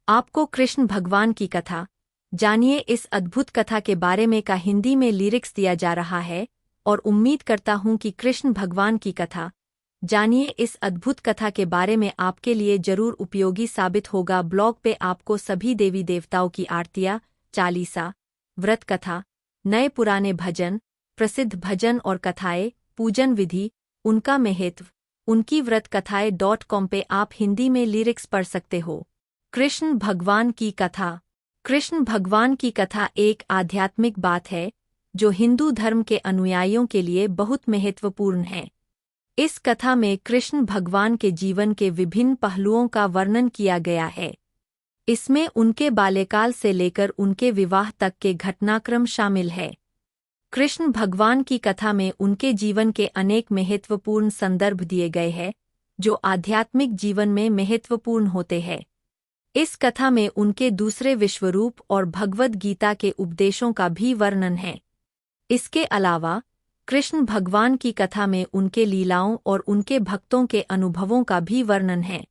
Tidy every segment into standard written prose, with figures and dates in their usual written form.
आपको कृष्ण भगवान की कथा जानिए। इस अद्भुत कथा के बारे में का हिंदी में लिरिक्स दिया जा रहा है और उम्मीद करता हूं कि कृष्ण भगवान की कथा जानिए इस अद्भुत कथा के बारे में आपके लिए जरूर उपयोगी साबित होगा। ब्लॉग पे आपको सभी देवी देवताओं की आरतियां, चालीसा, व्रत कथा, नए पुराने भजन, प्रसिद्ध भजन और कथाएं, पूजन विधि, उनका महत्व, उनकी व्रत कथाएं .com पे आप हिंदी में लिरिक्स पढ़ सकते हो। कृष्ण भगवान की कथा। कृष्ण भगवान की कथा एक आध्यात्मिक बात है जो हिंदू धर्म के अनुयायियों के लिए बहुत महत्वपूर्ण है। इस कथा में कृष्ण भगवान के जीवन के विभिन्न पहलुओं का वर्णन किया गया है। इसमें उनके बाल्यकाल से लेकर उनके विवाह तक के घटनाक्रम शामिल है। कृष्ण भगवान की कथा में उनके जीवन के अनेक महत्वपूर्ण संदर्भ दिए गए हैं जो आध्यात्मिक जीवन में महत्वपूर्ण होते हैं। इस कथा में उनके दूसरे विश्वरूप और भगवद गीता के उपदेशों का भी वर्णन है। इसके अलावा कृष्ण भगवान की कथा में उनके लीलाओं और उनके भक्तों के अनुभवों का भी वर्णन है।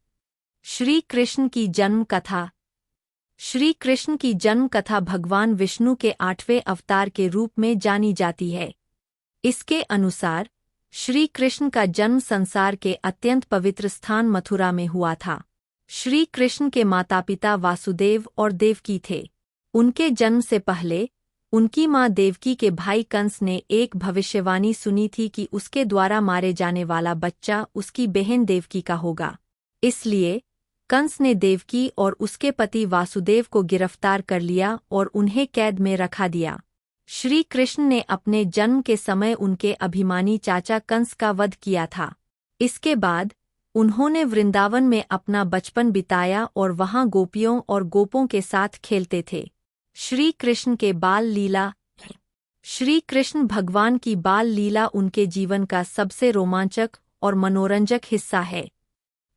श्री कृष्ण की जन्म कथा। श्री कृष्ण की जन्म कथा भगवान विष्णु के 8वें अवतार के रूप में जानी जाती है। इसके अनुसार श्री कृष्ण का जन्म संसार के अत्यंत पवित्र स्थान मथुरा में हुआ था। श्री कृष्ण के माता-पिता वासुदेव और देवकी थे। उनके जन्म से पहले उनकी मां देवकी के भाई कंस ने एक भविष्यवाणी सुनी थी कि उसके द्वारा मारे जाने वाला बच्चा उसकी बहन देवकी का होगा। इसलिए कंस ने देवकी और उसके पति वासुदेव को गिरफ्तार कर लिया और उन्हें कैद में रखा दिया। श्री कृष्ण ने अपने जन्म के समय उनके अभिमानी चाचा कंस का वध किया था। इसके बाद उन्होंने वृंदावन में अपना बचपन बिताया और वहां गोपियों और गोपों के साथ खेलते थे। श्री कृष्ण के बाल लीला। श्री कृष्ण भगवान की बाल लीला उनके जीवन का सबसे रोमांचक और मनोरंजक हिस्सा है।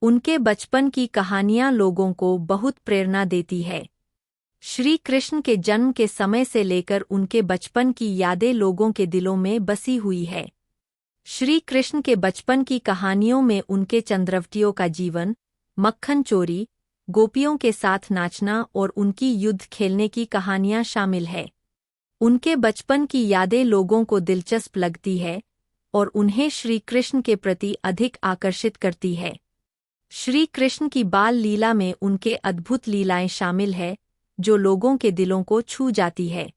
उनके बचपन की कहानियां लोगों को बहुत प्रेरणा देती है। श्री कृष्ण के जन्म के समय से लेकर उनके बचपन की यादें लोगों के दिलों में बसी हुई है। श्री कृष्ण के बचपन की कहानियों में उनके चंद्रवतियों का जीवन, मक्खन चोरी, गोपियों के साथ नाचना और उनकी युद्ध खेलने की कहानियां शामिल है। उनके बचपन की यादें लोगों को दिलचस्प लगती है और उन्हें श्री कृष्ण के प्रति अधिक आकर्षित करती है। श्री कृष्ण की बाल लीला में उनके अद्भुत लीलाएं शामिल है जो लोगों के दिलों को छू जाती है।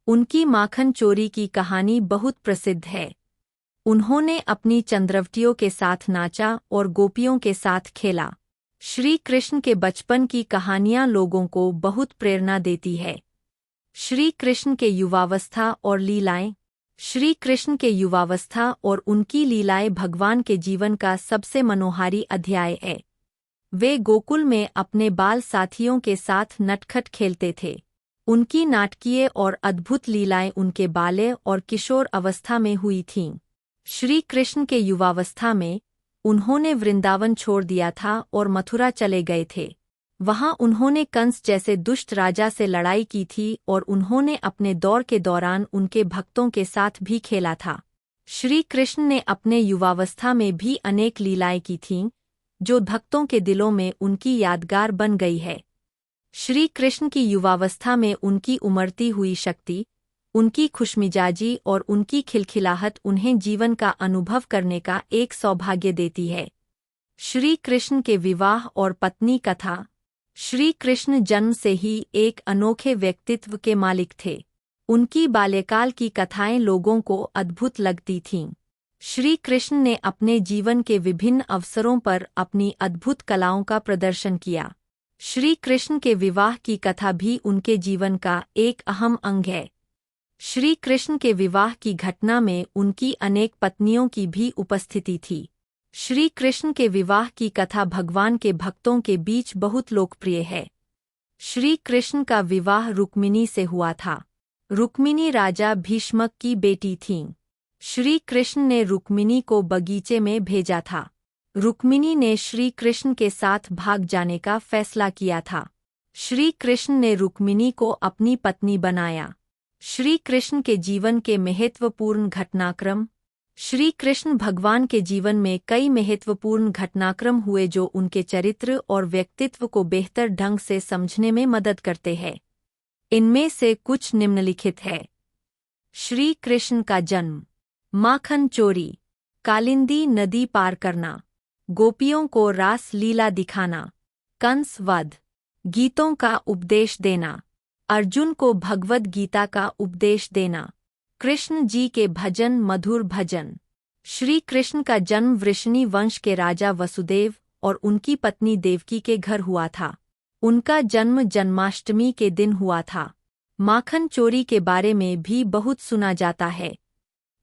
उनकी माखन चोरी की कहानी बहुत प्रसिद्ध है। उन्होंने अपनी चंद्रवतियों के साथ नाचा और गोपियों के साथ खेला। श्री कृष्ण के बचपन की कहानियां लोगों को बहुत प्रेरणा देती है। श्री कृष्ण के युवावस्था और लीलाएं। श्री कृष्ण के युवावस्था और उनकी लीलाएं भगवान के जीवन का सबसे मनोहारी अध्याय है। वे गोकुल में अपने बाल साथियों के साथ नटखट खेलते थे। उनकी नाटकीय और अद्भुत लीलाएं उनके बाल्य और किशोर अवस्था में हुई थीं। श्री कृष्ण के युवावस्था में उन्होंने वृंदावन छोड़ दिया था और मथुरा चले गए थे। वहां उन्होंने कंस जैसे दुष्ट राजा से लड़ाई की थी और उन्होंने अपने दौर के दौरान उनके भक्तों के साथ भी खेला था। श्री कृष्ण ने अपने युवावस्था में भी अनेक लीलाएं की थीं जो भक्तों के दिलों में उनकी यादगार बन गई है। श्री कृष्ण की युवावस्था में उनकी उमड़ती हुई शक्ति, उनकी खुशमिजाजी और उनकी खिलखिलाहट उन्हें जीवन का अनुभव करने का एक सौभाग्य देती है। श्री कृष्ण के विवाह और पत्नी कथा। श्री कृष्ण जन्म से ही एक अनोखे व्यक्तित्व के मालिक थे। उनकी बाल्यकाल की कथाएं लोगों को अद्भुत लगती थीं। श्री कृष्ण ने अपने जीवन के विभिन्न अवसरों पर अपनी अद्भुत कलाओं का प्रदर्शन किया। श्री कृष्ण के विवाह की कथा भी उनके जीवन का एक अहम अंग है। श्री कृष्ण के विवाह की घटना में उनकी अनेक पत्नियों की भी उपस्थिति थी। श्री कृष्ण के विवाह की कथा भगवान के भक्तों के बीच बहुत लोकप्रिय है। श्री कृष्ण का विवाह रुक्मिणी से हुआ था। रुक्मिणी राजा भीष्मक की बेटी थीं। श्री कृष्ण ने रुक्मिणी को बगीचे में भेजा था। रुक्मिणी ने श्री कृष्ण के साथ भाग जाने का फैसला किया था। श्री कृष्ण ने रुक्मिणी को अपनी पत्नी बनाया। श्री कृष्ण के जीवन के महत्वपूर्ण घटनाक्रम। श्री कृष्ण भगवान के जीवन में कई महत्वपूर्ण घटनाक्रम हुए जो उनके चरित्र और व्यक्तित्व को बेहतर ढंग से समझने में मदद करते हैं। इनमें से कुछ निम्नलिखित है। श्री कृष्ण का जन्म, माखन चोरी, कालिंदी नदी पार करना, गोपियों को रास लीला दिखाना, कंस वध, गीतों का उपदेश देना, अर्जुन को भगवद गीता का उपदेश देना, कृष्ण जी के भजन मधुर भजन। श्री कृष्ण का जन्म वृषणी वंश के राजा वसुदेव और उनकी पत्नी देवकी के घर हुआ था। उनका जन्म जन्माष्टमी के दिन हुआ था। माखन चोरी के बारे में भी बहुत सुना जाता है।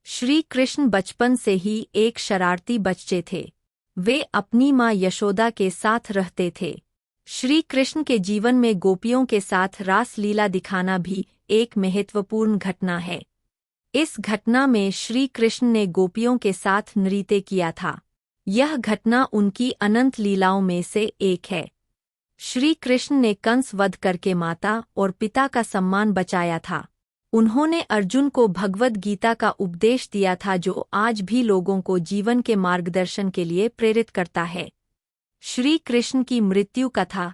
श्री कृष्ण बचपन से ही एक शरारती बच्चे थे। वे अपनी माँ यशोदा के साथ रहते थे। श्री कृष्ण के जीवन में गोपियों के साथ रास लीला दिखाना भी एक महत्वपूर्ण घटना है। इस घटना में श्री कृष्ण ने गोपियों के साथ नृत्य किया था। यह घटना उनकी अनंत लीलाओं में से एक है। श्री कृष्ण ने कंस वध करके माता और पिता का सम्मान बचाया था। उन्होंने अर्जुन को भगवद गीता का उपदेश दिया था जो आज भी लोगों को जीवन के मार्गदर्शन के लिए प्रेरित करता है। श्री कृष्ण की मृत्यु कथा।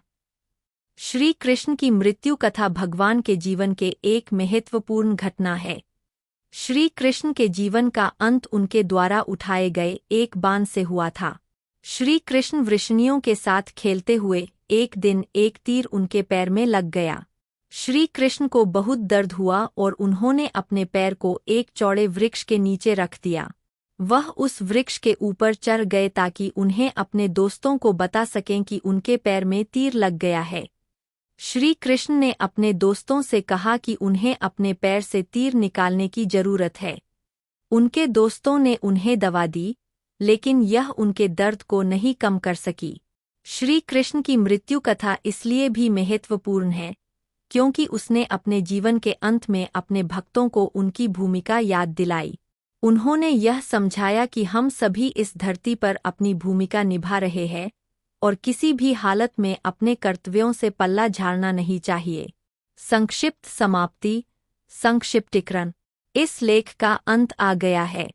श्री कृष्ण की मृत्यु कथा भगवान के जीवन के एक महत्वपूर्ण घटना है। श्री कृष्ण के जीवन का अंत उनके द्वारा उठाए गए एक बाण से हुआ था। श्री कृष्ण वृषणियों के साथ खेलते हुए एक दिन एक तीर उनके पैर में लग गया। श्री कृष्ण को बहुत दर्द हुआ और उन्होंने अपने पैर को एक चौड़े वृक्ष के नीचे रख दिया। वह उस वृक्ष के ऊपर चढ़ गए ताकि उन्हें अपने दोस्तों को बता सकें कि उनके पैर में तीर लग गया है। श्री कृष्ण ने अपने दोस्तों से कहा कि उन्हें अपने पैर से तीर निकालने की जरूरत है। उनके दोस्तों ने उन्हें दवा दी, लेकिन यह उनके दर्द को नहीं कम कर सकी। श्री कृष्ण की मृत्यु कथा इसलिए भी महत्वपूर्ण है क्योंकि उसने अपने जीवन के अंत में अपने भक्तों को उनकी भूमिका याद दिलाई। उन्होंने यह समझाया कि हम सभी इस धरती पर अपनी भूमिका निभा रहे हैं और किसी भी हालत में अपने कर्तव्यों से पल्ला झाड़ना नहीं चाहिए। संक्षिप्त समाप्ति, संक्षिप्तीकरण। इस लेख का अंत आ गया है।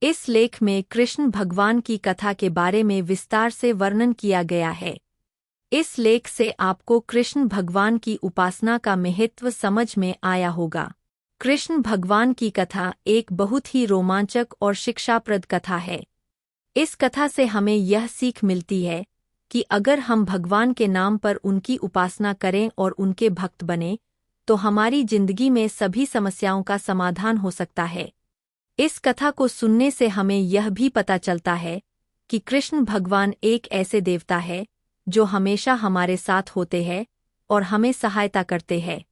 इस लेख में कृष्ण भगवान की कथा के बारे में विस्तार से वर्णन किया गया है। इस लेख से आपको कृष्ण भगवान की उपासना का महत्व समझ में आया होगा। कृष्ण भगवान की कथा एक बहुत ही रोमांचक और शिक्षाप्रद कथा है। इस कथा से हमें यह सीख मिलती है कि अगर हम भगवान के नाम पर उनकी उपासना करें और उनके भक्त बने, तो हमारी जिंदगी में सभी समस्याओं का समाधान हो सकता है। इस कथा को सुनने से हमें यह भी पता चलता है कि कृष्ण भगवान एक ऐसे देवता है जो हमेशा हमारे साथ होते हैं और हमें सहायता करते हैं।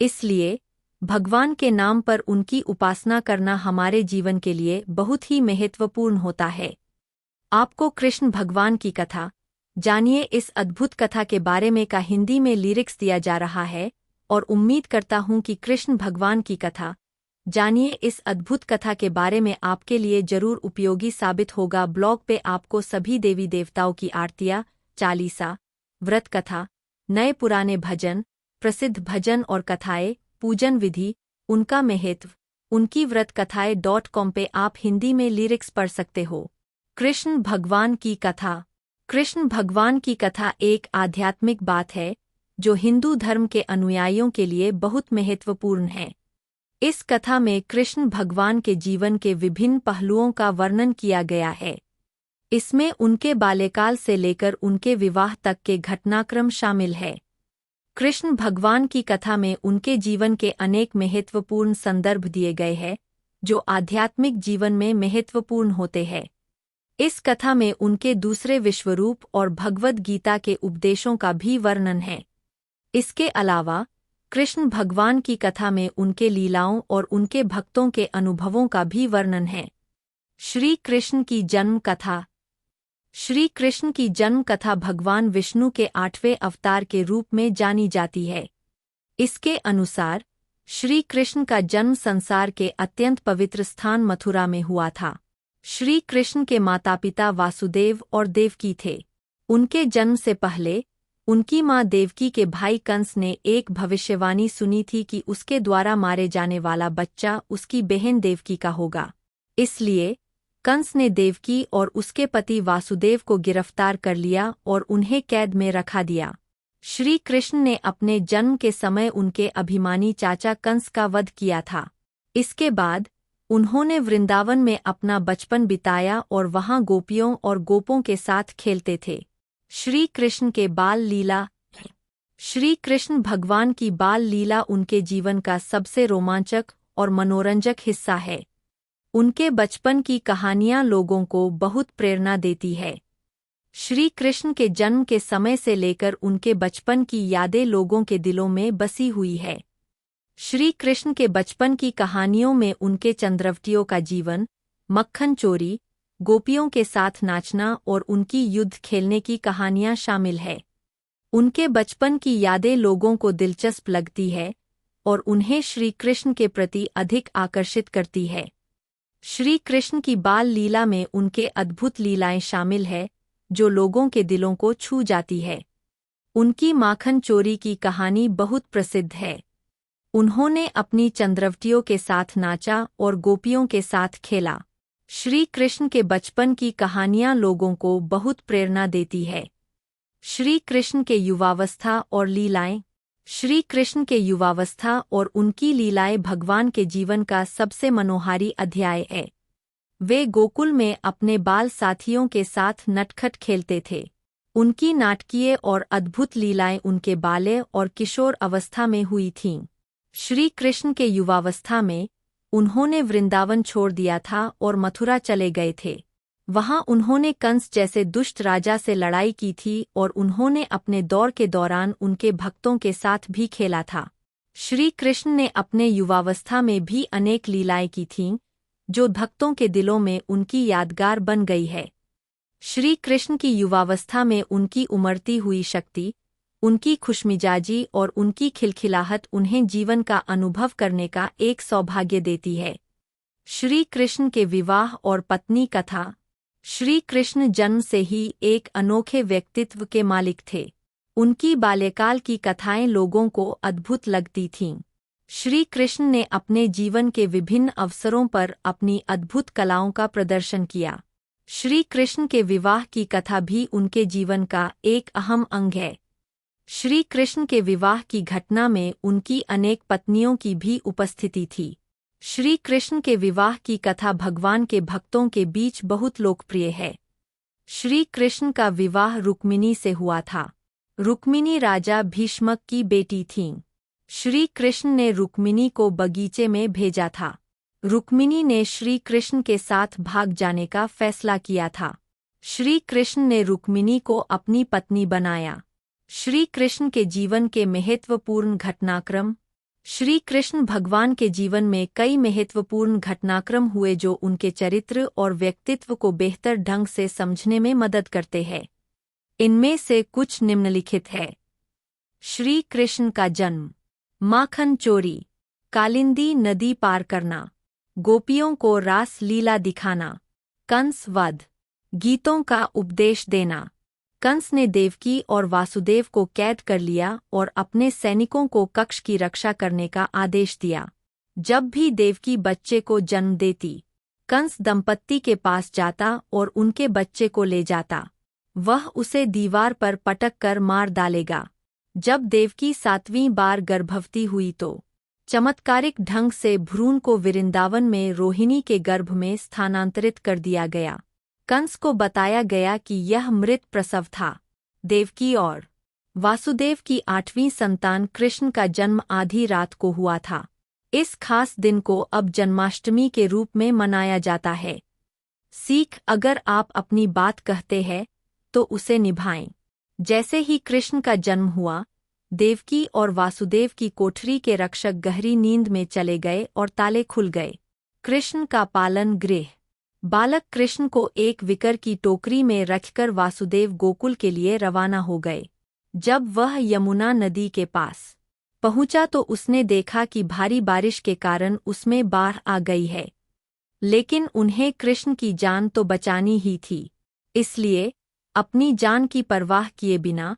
इसलिए भगवान के नाम पर उनकी उपासना करना हमारे जीवन के लिए बहुत ही महत्वपूर्ण होता है। आपको कृष्ण भगवान की कथा जानिए इस अद्भुत कथा के बारे में का हिंदी में लिरिक्स दिया जा रहा है और उम्मीद करता हूं कि कृष्ण भगवान की कथा जानिए इस अद्भुत कथा के बारे में आपके लिए जरूर उपयोगी साबित होगा। ब्लॉग पे आपको सभी देवी देवताओं की आरतियां, चालीसा, व्रत कथा, नए पुराने भजन, प्रसिद्ध भजन और कथाएं, पूजन विधि, उनका महत्व, उनकी व्रत कथाएं .com पे आप हिंदी में लिरिक्स पढ़ सकते हो। कृष्ण भगवान की कथा। कृष्ण भगवान की कथा एक आध्यात्मिक बात है जो हिंदू धर्म के अनुयायियों के लिए बहुत महत्वपूर्ण है। इस कथा में कृष्ण भगवान के जीवन के विभिन्न पहलुओं का वर्णन किया गया है। इसमें उनके बाल्यकाल से लेकर उनके विवाह तक के घटनाक्रम शामिल है। कृष्ण भगवान की कथा में उनके जीवन के अनेक महत्वपूर्ण संदर्भ दिए गए हैं जो आध्यात्मिक जीवन में महत्वपूर्ण होते हैं। इस कथा में उनके दूसरे विश्वरूप और भगवद गीता के उपदेशों का भी वर्णन है। इसके अलावा कृष्ण भगवान की कथा में उनके लीलाओं और उनके भक्तों के अनुभवों का भी वर्णन है। श्री कृष्ण की जन्म कथा। श्री कृष्ण की जन्म कथा भगवान विष्णु के 8वें अवतार के रूप में जानी जाती है। इसके अनुसार श्री कृष्ण का जन्म संसार के अत्यंत पवित्र स्थान मथुरा में हुआ था। श्री कृष्ण के माता पिता वासुदेव और देवकी थे। उनके जन्म से पहले उनकी मां देवकी के भाई कंस ने एक भविष्यवाणी सुनी थी कि उसके द्वारा मारे जाने वाला बच्चा उसकी बहन देवकी का होगा। इसलिए कंस ने देवकी और उसके पति वासुदेव को गिरफ्तार कर लिया और उन्हें कैद में रखा दिया। श्री कृष्ण ने अपने जन्म के समय उनके अभिमानी चाचा कंस का वध किया था। इसके बाद उन्होंने वृंदावन में अपना बचपन बिताया और वहां गोपियों और गोपों के साथ खेलते थे। श्री कृष्ण के बाल लीला। श्री कृष्ण भगवान की बाल लीला उनके जीवन का सबसे रोमांचक और मनोरंजक हिस्सा है। उनके बचपन की कहानियां लोगों को बहुत प्रेरणा देती है। श्री कृष्ण के जन्म के समय से लेकर उनके बचपन की यादें लोगों के दिलों में बसी हुई है। श्री कृष्ण के बचपन की कहानियों में उनके चंद्रवतियों का जीवन, मक्खन चोरी, गोपियों के साथ नाचना और उनकी युद्ध खेलने की कहानियां शामिल है। उनके बचपन की यादें लोगों को दिलचस्प लगती है और उन्हें श्री कृष्ण के प्रति अधिक आकर्षित करती है। श्री कृष्ण की बाल लीला में उनके अद्भुत लीलाएं शामिल है जो लोगों के दिलों को छू जाती है। उनकी माखन चोरी की कहानी बहुत प्रसिद्ध है। उन्होंने अपनी चंद्रवतियों के साथ नाचा और गोपियों के साथ खेला। श्री कृष्ण के बचपन की कहानियां लोगों को बहुत प्रेरणा देती है। श्री कृष्ण के युवावस्था और लीलाएं। श्री कृष्ण के युवावस्था और उनकी लीलाएं भगवान के जीवन का सबसे मनोहारी अध्याय है। वे गोकुल में अपने बाल साथियों के साथ नटखट खेलते थे। उनकी नाटकीय और अद्भुत लीलाएं उनके बाल्य और किशोर अवस्था में हुई थीं। श्री कृष्ण के युवावस्था में उन्होंने वृंदावन छोड़ दिया था और मथुरा चले गए थे। वहां उन्होंने कंस जैसे दुष्ट राजा से लड़ाई की थी और उन्होंने अपने दौर के दौरान उनके भक्तों के साथ भी खेला था। श्री कृष्ण ने अपने युवावस्था में भी अनेक लीलाएं की थीं, जो भक्तों के दिलों में उनकी यादगार बन गई है। श्री कृष्ण की युवावस्था में उनकी उमड़ती हुई शक्ति, उनकी खुशमिजाजी और उनकी खिलखिलाहट उन्हें जीवन का अनुभव करने का एक सौभाग्य देती है। श्री कृष्ण के विवाह और पत्नी कथा। श्री कृष्ण जन्म से ही एक अनोखे व्यक्तित्व के मालिक थे। उनकी बाल्यकाल की कथाएं लोगों को अद्भुत लगती थीं। श्री कृष्ण ने अपने जीवन के विभिन्न अवसरों पर अपनी अद्भुत कलाओं का प्रदर्शन किया। श्री कृष्ण के विवाह की कथा भी उनके जीवन का एक अहम अंग है। श्री कृष्ण के विवाह की घटना में उनकी अनेक पत्नियों की भी उपस्थिति थी। श्री कृष्ण के विवाह की कथा भगवान के भक्तों के बीच बहुत लोकप्रिय है। श्री कृष्ण का विवाह रुक्मिणी से हुआ था। रुक्मिणी राजा भीष्मक की बेटी थीं। श्री कृष्ण ने रुक्मिणी को बगीचे में भेजा था। रुक्मिणी ने श्री कृष्ण के साथ भाग जाने का फैसला किया था। श्री कृष्ण ने रुक्मिणी को अपनी पत्नी बनाया। श्री कृष्ण के जीवन के महत्वपूर्ण घटनाक्रम। श्री कृष्ण भगवान के जीवन में कई महत्वपूर्ण घटनाक्रम हुए जो उनके चरित्र और व्यक्तित्व को बेहतर ढंग से समझने में मदद करते हैं। इनमें से कुछ निम्नलिखित है। श्री कृष्ण का जन्म, माखन चोरी, कालिंदी नदी पार करना, गोपियों को रास लीला दिखाना, कंस वध, गीतों का उपदेश देना। कंस ने देवकी और वासुदेव को कैद कर लिया और अपने सैनिकों को कक्ष की रक्षा करने का आदेश दिया। जब भी देवकी बच्चे को जन्म देती, कंस दंपत्ति के पास जाता और उनके बच्चे को ले जाता। वह उसे दीवार पर पटक कर मार डालेगा। जब देवकी 7वीं बार गर्भवती हुई तो चमत्कारिक ढंग से भ्रूण को वृंदावन में रोहिणी के गर्भ में स्थानांतरित कर दिया गया। कंस को बताया गया कि यह मृत प्रसव था। देवकी और वासुदेव की 8वीं संतान कृष्ण का जन्म आधी रात को हुआ था। इस खास दिन को अब जन्माष्टमी के रूप में मनाया जाता है। सीख, अगर आप अपनी बात कहते हैं तो उसे निभाएं। जैसे ही कृष्ण का जन्म हुआ, देवकी और वासुदेव की कोठरी के रक्षक गहरी नींद में चले गए और ताले खुल गए। कृष्ण का पालन गृह। बालक कृष्ण को एक विकर की टोकरी में रखकर वासुदेव गोकुल के लिए रवाना हो गए। जब वह यमुना नदी के पास पहुंचा तो उसने देखा कि भारी बारिश के कारण उसमें बाढ़ आ गई है। लेकिन उन्हें कृष्ण की जान तो बचानी ही थी, इसलिए अपनी जान की परवाह किए बिना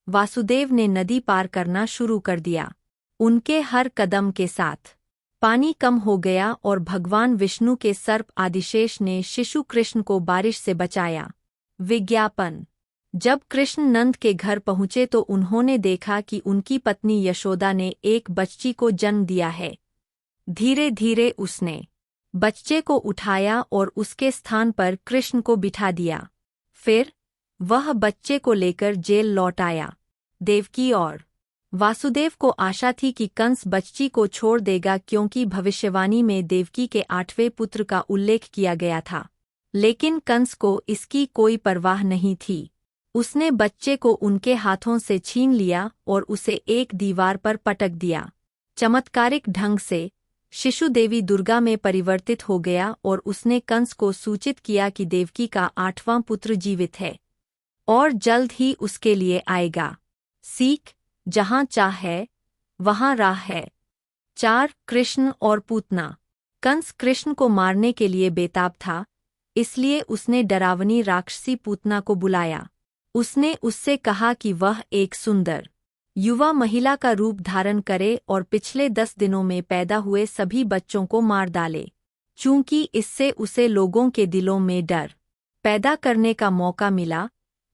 वासुदेव ने नदी पार करना शुरू कर दिया। उनके हर कदम के साथ पानी कम हो गया और भगवान विष्णु के सर्प आदिशेष ने शिशु कृष्ण को बारिश से बचाया। विज्ञापन। जब कृष्ण नंद के घर पहुँचे तो उन्होंने देखा कि उनकी पत्नी यशोदा ने एक बच्ची को जन्म दिया है। धीरे धीरे उसने बच्चे को उठाया और उसके स्थान पर कृष्ण को बिठा दिया। फिर वह बच्चे को लेकर जेल लौट आया। देवकी और वासुदेव को आशा थी कि कंस बच्ची को छोड़ देगा, क्योंकि भविष्यवाणी में देवकी के 8वें पुत्र का उल्लेख किया गया था। लेकिन कंस को इसकी कोई परवाह नहीं थी। उसने बच्चे को उनके हाथों से छीन लिया और उसे एक दीवार पर पटक दिया। चमत्कारिक ढंग से शिशु देवी दुर्गा में परिवर्तित हो गया और उसने कंस को सूचित किया कि देवकी का 8वां पुत्र जीवित है और जल्द ही उसके लिए आएगा। सीख। जहाँ चाह है वहाँ राह है। 4. कृष्ण और पूतना। कंस कृष्ण को मारने के लिए बेताब था, इसलिए उसने डरावनी राक्षसी पूतना को बुलाया। उसने उससे कहा कि वह एक सुंदर युवा महिला का रूप धारण करे और पिछले 10 दिनों में पैदा हुए सभी बच्चों को मार डाले। चूंकि इससे उसे लोगों के दिलों में डर पैदा करने का मौका मिला,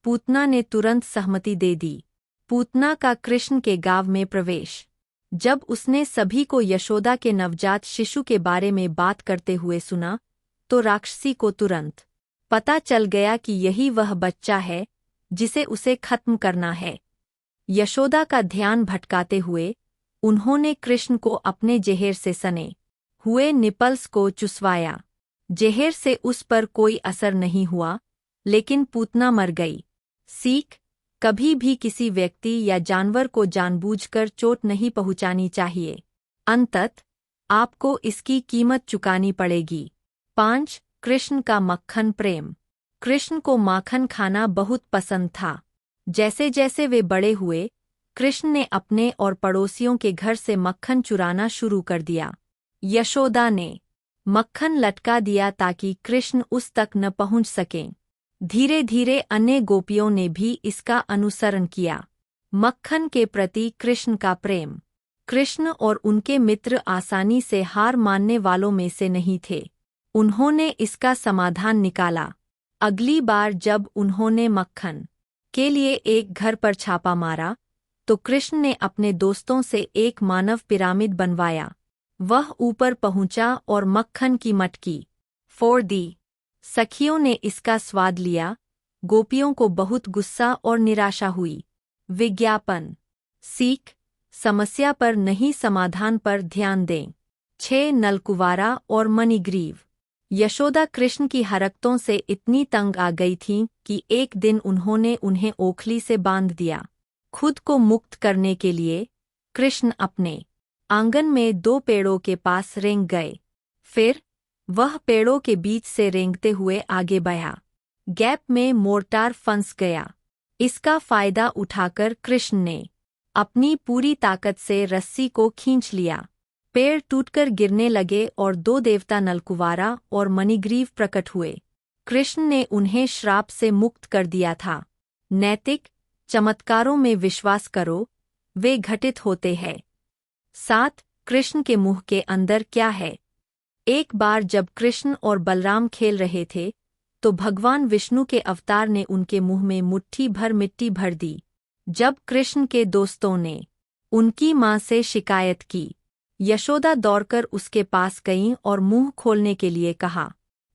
पूतना ने तुरंत सहमति दे दी। पूतना का कृष्ण के गांव में प्रवेश। जब उसने सभी को यशोदा के नवजात शिशु के बारे में बात करते हुए सुना, तो राक्षसी को तुरंत पता चल गया कि यही वह बच्चा है जिसे उसे खत्म करना है। यशोदा का ध्यान भटकाते हुए उन्होंने कृष्ण को अपने जहर से सने हुए निपल्स को चुसवाया। जहर से उस पर कोई असर नहीं हुआ, लेकिन पूतना मर गई। सीख। कभी भी किसी व्यक्ति या जानवर को जानबूझकर चोट नहीं पहुंचानी चाहिए। अंततः आपको इसकी कीमत चुकानी पड़ेगी। 5. कृष्ण का मक्खन प्रेम। कृष्ण को माखन खाना बहुत पसंद था। जैसे जैसे वे बड़े हुए, कृष्ण ने अपने और पड़ोसियों के घर से मक्खन चुराना शुरू कर दिया। यशोदा ने मक्खन लटका दिया ताकि कृष्ण उस तक न पहुंच सकें। धीरे धीरे अन्य गोपियों ने भी इसका अनुसरण किया। मक्खन के प्रति कृष्ण का प्रेम। कृष्ण और उनके मित्र आसानी से हार मानने वालों में से नहीं थे। उन्होंने इसका समाधान निकाला। अगली बार जब उन्होंने मक्खन के लिए एक घर पर छापा मारा, तो कृष्ण ने अपने दोस्तों से एक मानव पिरामिड बनवाया। वह ऊपर पहुंचा और मक्खन की मटकी फोड़ दी। सखियों ने इसका स्वाद लिया। गोपियों को बहुत गुस्सा और निराशा हुई। विज्ञापन। सीख। समस्या पर नहीं, समाधान पर ध्यान दें। 6. नलकुवारा और मणिग्रीव। यशोदा कृष्ण की हरकतों से इतनी तंग आ गई थीं कि एक दिन उन्होंने उन्हें ओखली से बांध दिया। खुद को मुक्त करने के लिए कृष्ण अपने आंगन में 2 पेड़ों के पास रेंग गए। फिर वह पेड़ों के बीच से रेंगते हुए आगे बढ़ा। गैप में मोर्टार फंस गया। इसका फायदा उठाकर कृष्ण ने अपनी पूरी ताकत से रस्सी को खींच लिया। पेड़ टूटकर गिरने लगे और 2 देवता नलकुवारा और मणिग्रीव प्रकट हुए। कृष्ण ने उन्हें श्राप से मुक्त कर दिया था। नैतिक चमत्कारों में विश्वास करो, वे घटित होते हैं। 7. कृष्ण के मुंह के अंदर क्या है। एक बार जब कृष्ण और बलराम खेल रहे थे, तो भगवान विष्णु के अवतार ने उनके मुंह में मुट्ठी भर मिट्टी भर दी। जब कृष्ण के दोस्तों ने उनकी मां से शिकायत की, यशोदा दौड़कर उसके पास गईं और मुंह खोलने के लिए कहा।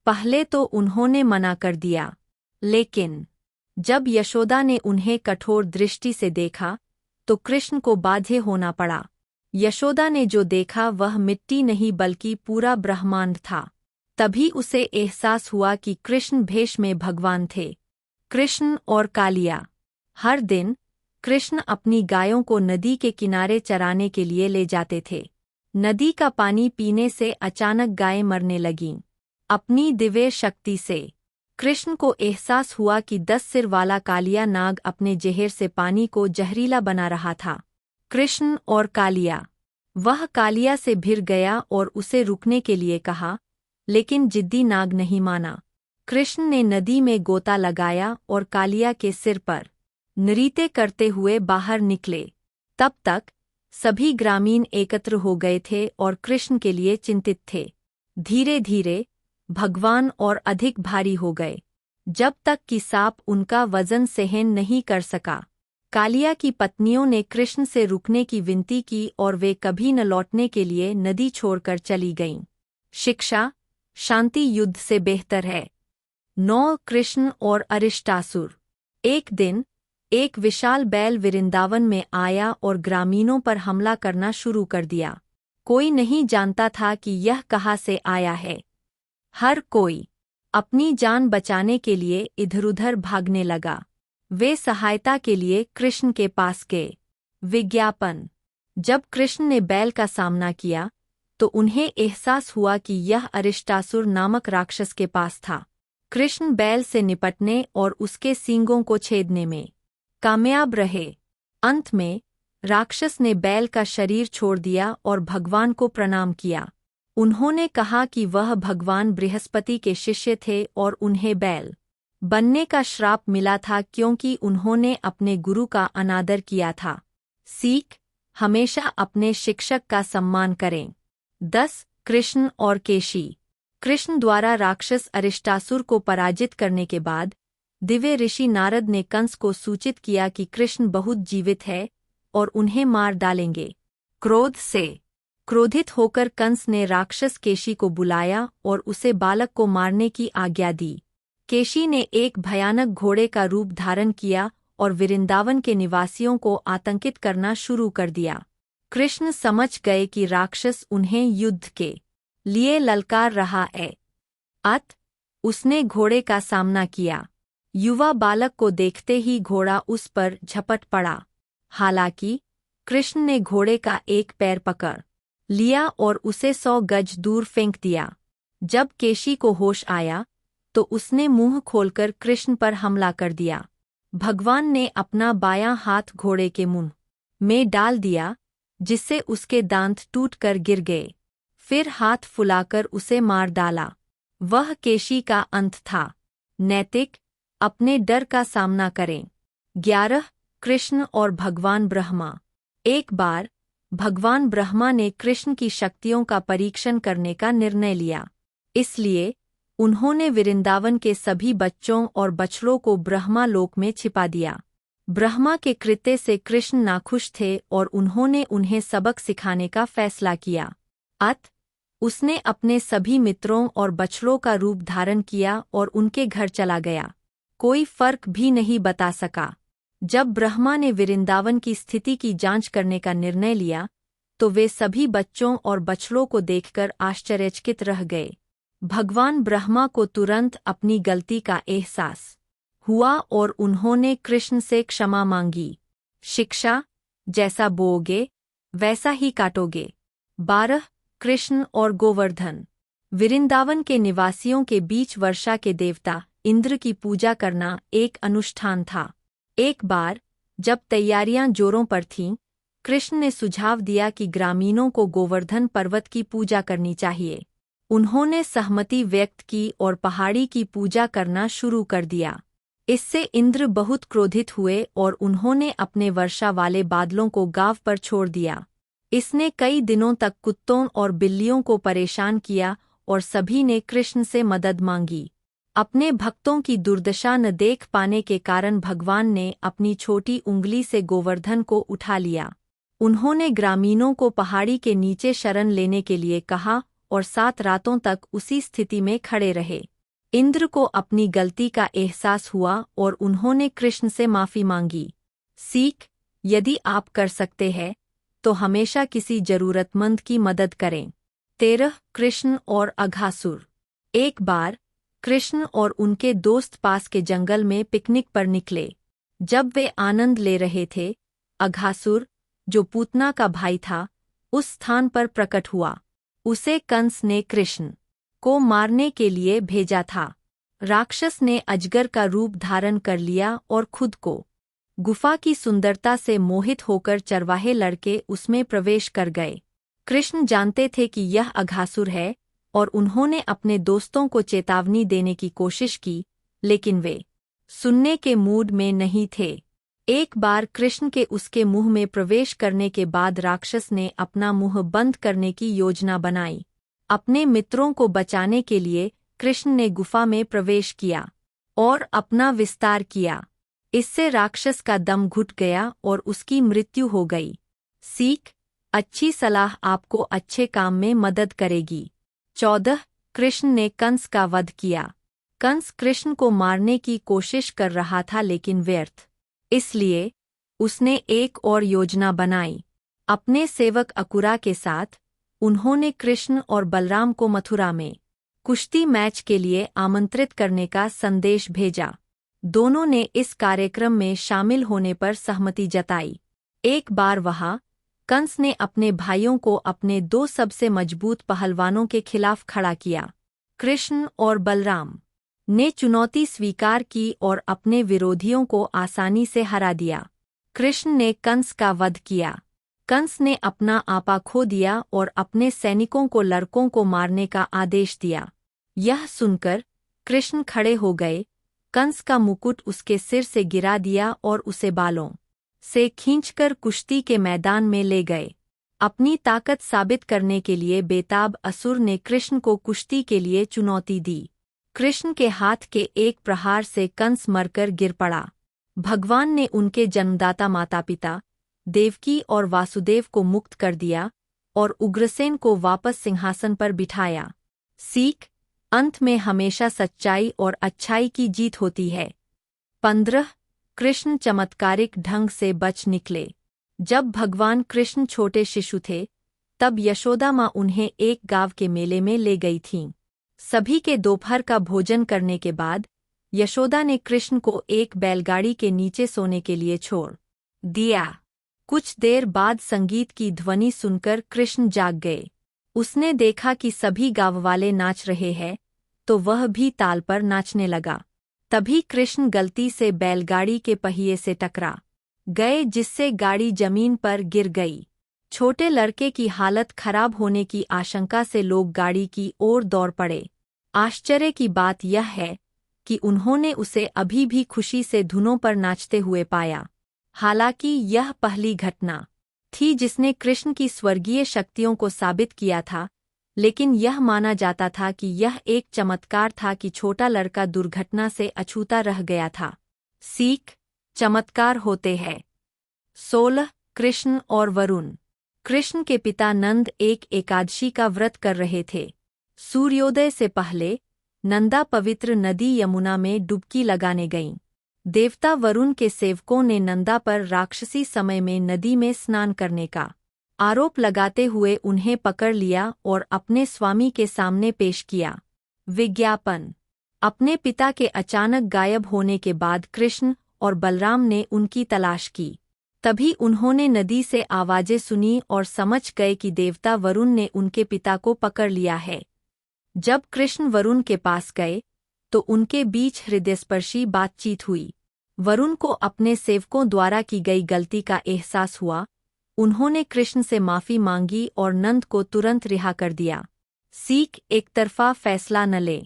पहले तो उन्होंने मना कर दिया, लेकिन जब यशोदा ने उन्हें कठोर दृष्टि से देखा, तो कृष्ण को बाध्य होना पड़ा। यशोदा ने जो देखा वह मिट्टी नहीं बल्कि पूरा ब्रह्मांड था। तभी उसे एहसास हुआ कि कृष्ण भेष में भगवान थे। कृष्ण और कालिया। हर दिन कृष्ण अपनी गायों को नदी के किनारे चराने के लिए ले जाते थे। नदी का पानी पीने से अचानक गायें मरने लगीं। अपनी दिव्य शक्ति से कृष्ण को एहसास हुआ कि 10 सिर वाला कालिया नाग अपने जहर से पानी को जहरीला बना रहा था। कृष्ण और कालिया। वह कालिया से भिड़ गया और उसे रुकने के लिए कहा, लेकिन जिद्दी नाग नहीं माना। कृष्ण ने नदी में गोता लगाया और कालिया के सिर पर नृत्य करते हुए बाहर निकले। तब तक सभी ग्रामीण एकत्र हो गए थे और कृष्ण के लिए चिंतित थे। धीरे धीरे भगवान और अधिक भारी हो गए, जब तक कि सांप उनका वजन सहन नहीं कर सका। कालिया की पत्नियों ने कृष्ण से रुकने की विनती की और वे कभी न लौटने के लिए नदी छोड़कर चली गईं। शिक्षा: शांति युद्ध से बेहतर है। 9 कृष्ण और अरिष्टासुर। एक दिन एक विशाल बैल वृंदावन में आया और ग्रामीणों पर हमला करना शुरू कर दिया। कोई नहीं जानता था कि यह कहाँ से आया है। हर कोई अपनी जान बचाने के लिए इधर-उधर भागने लगा। वे सहायता के लिए कृष्ण के पास गए। विज्ञापन: जब कृष्ण ने बैल का सामना किया तो उन्हें एहसास हुआ कि यह अरिष्टासुर नामक राक्षस के पास था। कृष्ण बैल से निपटने और उसके सींगों को छेदने में कामयाब रहे। अंत में राक्षस ने बैल का शरीर छोड़ दिया और भगवान को प्रणाम किया। उन्होंने कहा कि वह भगवान बृहस्पति के शिष्य थे और उन्हें बैल बनने का श्राप मिला था क्योंकि उन्होंने अपने गुरु का अनादर किया था। सीख: हमेशा अपने शिक्षक का सम्मान करें। 10 कृष्ण और केशी। कृष्ण द्वारा राक्षस अरिष्टासुर को पराजित करने के बाद दिव्य ऋषि नारद ने कंस को सूचित किया कि कृष्ण बहुत जीवित है और उन्हें मार डालेंगे। क्रोध से क्रोधित होकर कंस ने राक्षस केशी को बुलाया और उसे बालक को मारने की आज्ञा दी। केशी ने एक भयानक घोड़े का रूप धारण किया और वृंदावन के निवासियों को आतंकित करना शुरू कर दिया। कृष्ण समझ गए कि राक्षस उन्हें युद्ध के लिए ललकार रहा है। उसने घोड़े का सामना किया। युवा बालक को देखते ही घोड़ा उस पर झपट पड़ा। हालांकि कृष्ण ने घोड़े का एक पैर पकड़ लिया और उसे 100 गज दूर फेंक दिया। जब केशी को होश आया तो उसने मुंह खोलकर कृष्ण पर हमला कर दिया। भगवान ने अपना बायां हाथ घोड़े के मुंह में डाल दिया, जिससे उसके दांत टूटकर गिर गए। फिर हाथ फुलाकर उसे मार डाला। वह केशी का अंत था। नैतिक: अपने डर का सामना करें। 11 कृष्ण और भगवान ब्रह्मा। एक बार भगवान ब्रह्मा ने कृष्ण की शक्तियों का परीक्षण करने का निर्णय लिया। इसलिए उन्होंने वृंदावन के सभी बच्चों और बछड़ों को ब्रह्मा लोक में छिपा दिया। ब्रह्मा के कृत्य से कृष्ण नाखुश थे और उन्होंने उन्हें सबक सिखाने का फैसला किया। उसने अपने सभी मित्रों और बछड़ों का रूप धारण किया और उनके घर चला गया। कोई फर्क भी नहीं बता सका। जब ब्रह्मा ने वृंदावन की स्थिति की जांच करने का निर्णय लिया तो वे सभी बच्चों और बछड़ों को देखकर आश्चर्यचकित रह गए। भगवान ब्रह्मा को तुरंत अपनी गलती का एहसास हुआ और उन्होंने कृष्ण से क्षमा मांगी। शिक्षा: जैसा बोओगे वैसा ही काटोगे। 12 कृष्ण और गोवर्धन। वृंदावन के निवासियों के बीच वर्षा के देवता इंद्र की पूजा करना एक अनुष्ठान था। एक बार जब तैयारियां जोरों पर थीं, कृष्ण ने सुझाव दिया कि ग्रामीणों को गोवर्धन पर्वत की पूजा करनी चाहिए। उन्होंने सहमति व्यक्त की और पहाड़ी की पूजा करना शुरू कर दिया। इससे इंद्र बहुत क्रोधित हुए और उन्होंने अपने वर्षा वाले बादलों को गांव पर छोड़ दिया। इसने कई दिनों तक कुत्तों और बिल्लियों को परेशान किया और सभी ने कृष्ण से मदद मांगी। अपने भक्तों की दुर्दशा न देख पाने के कारण भगवान ने अपनी छोटी उंगली से गोवर्धन को उठा लिया। उन्होंने ग्रामीणों को पहाड़ी के नीचे शरण लेने के लिए कहा और 7 रातों तक उसी स्थिति में खड़े रहे। इंद्र को अपनी गलती का एहसास हुआ और उन्होंने कृष्ण से माफी मांगी। सीख: यदि आप कर सकते हैं तो हमेशा किसी जरूरतमंद की मदद करें। 13 कृष्ण और अघासुर। एक बार कृष्ण और उनके दोस्त पास के जंगल में पिकनिक पर निकले। जब वे आनंद ले रहे थे, अघासुर, जो पूतना का भाई था, उस स्थान पर प्रकट हुआ। उसे कंस ने कृष्ण को मारने के लिए भेजा था। राक्षस ने अजगर का रूप धारण कर लिया और खुद को गुफा की सुंदरता से मोहित होकर चरवाहे लड़के उसमें प्रवेश कर गए। कृष्ण जानते थे कि यह अघासुर है और उन्होंने अपने दोस्तों को चेतावनी देने की कोशिश की, लेकिन वे सुनने के मूड में नहीं थे। एक बार कृष्ण के उसके मुंह में प्रवेश करने के बाद राक्षस ने अपना मुंह बंद करने की योजना बनाई। अपने मित्रों को बचाने के लिए कृष्ण ने गुफा में प्रवेश किया और अपना विस्तार किया। इससे राक्षस का दम घुट गया और उसकी मृत्यु हो गई। सीख: अच्छी सलाह आपको अच्छे काम में मदद करेगी। 14. कृष्ण ने कंस का वध किया। कंस कृष्ण को मारने की कोशिश कर रहा था लेकिन व्यर्थ। इसलिए उसने एक और योजना बनाई। अपने सेवक अकुरा के साथ उन्होंने कृष्ण और बलराम को मथुरा में कुश्ती मैच के लिए आमंत्रित करने का संदेश भेजा। दोनों ने इस कार्यक्रम में शामिल होने पर सहमति जताई। एक बार वहां कंस ने अपने भाइयों को अपने 2 सबसे मजबूत पहलवानों के खिलाफ खड़ा किया। कृष्ण और बलराम ने चुनौती स्वीकार की और अपने विरोधियों को आसानी से हरा दिया। कृष्ण ने कंस का वध किया। कंस ने अपना आपा खो दिया और अपने सैनिकों को लड़कों को मारने का आदेश दिया। यह सुनकर कृष्ण खड़े हो गए, कंस का मुकुट उसके सिर से गिरा दिया और उसे बालों से खींचकर कुश्ती के मैदान में ले गए। अपनी ताकत साबित करने के लिए बेताब असुर ने कृष्ण को कुश्ती के लिए चुनौती दी। कृष्ण के हाथ के एक प्रहार से कंस मरकर गिर पड़ा। भगवान ने उनके जन्मदाता माता पिता देवकी और वासुदेव को मुक्त कर दिया और उग्रसेन को वापस सिंहासन पर बिठाया। सीख: अंत में हमेशा सच्चाई और अच्छाई की जीत होती है। 15. कृष्ण चमत्कारिक ढंग से बच निकले। जब भगवान कृष्ण छोटे शिशु थे तब यशोदा माँ उन्हें एक गाँव के मेले में ले गई थीं। सभी के दोपहर का भोजन करने के बाद यशोदा ने कृष्ण को एक बैलगाड़ी के नीचे सोने के लिए छोड़ दिया। कुछ देर बाद संगीत की ध्वनि सुनकर कृष्ण जाग गए। उसने देखा कि सभी गाँव वाले नाच रहे हैं, तो वह भी ताल पर नाचने लगा। तभी कृष्ण गलती से बैलगाड़ी के पहिए से टकरा गए, जिससे गाड़ी जमीन पर गिर गई। छोटे लड़के की हालत खराब होने की आशंका से लोग गाड़ी की ओर दौड़ पड़े। आश्चर्य की बात यह है कि उन्होंने उसे अभी भी खुशी से धुनों पर नाचते हुए पाया। हालांकि यह पहली घटना थी जिसने कृष्ण की स्वर्गीय शक्तियों को साबित किया था, लेकिन यह माना जाता था कि यह एक चमत्कार था कि छोटा लड़का दुर्घटना से अछूता रह गया था। सीख: चमत्कार होते हैं। 16. कृष्ण और वरुण। कृष्ण के पिता नंद एक एकादशी का व्रत कर रहे थे। सूर्योदय से पहले नंदा पवित्र नदी यमुना में डुबकी लगाने गईं। देवता वरुण के सेवकों ने नंदा पर राक्षसी समय में नदी में स्नान करने का आरोप लगाते हुए उन्हें पकड़ लिया और अपने स्वामी के सामने पेश किया। विज्ञापन: अपने पिता के अचानक गायब होने के बाद कृष्ण और बलराम ने उनकी तलाश की। तभी उन्होंने नदी से आवाजें सुनी और समझ गए कि देवता वरुण ने उनके पिता को पकड़ लिया है। जब कृष्ण वरुण के पास गए तो उनके बीच हृदयस्पर्शी बातचीत हुई। वरुण को अपने सेवकों द्वारा की गई गलती का एहसास हुआ। उन्होंने कृष्ण से माफी मांगी और नंद को तुरंत रिहा कर दिया। सीख: एकतरफा फैसला न ले।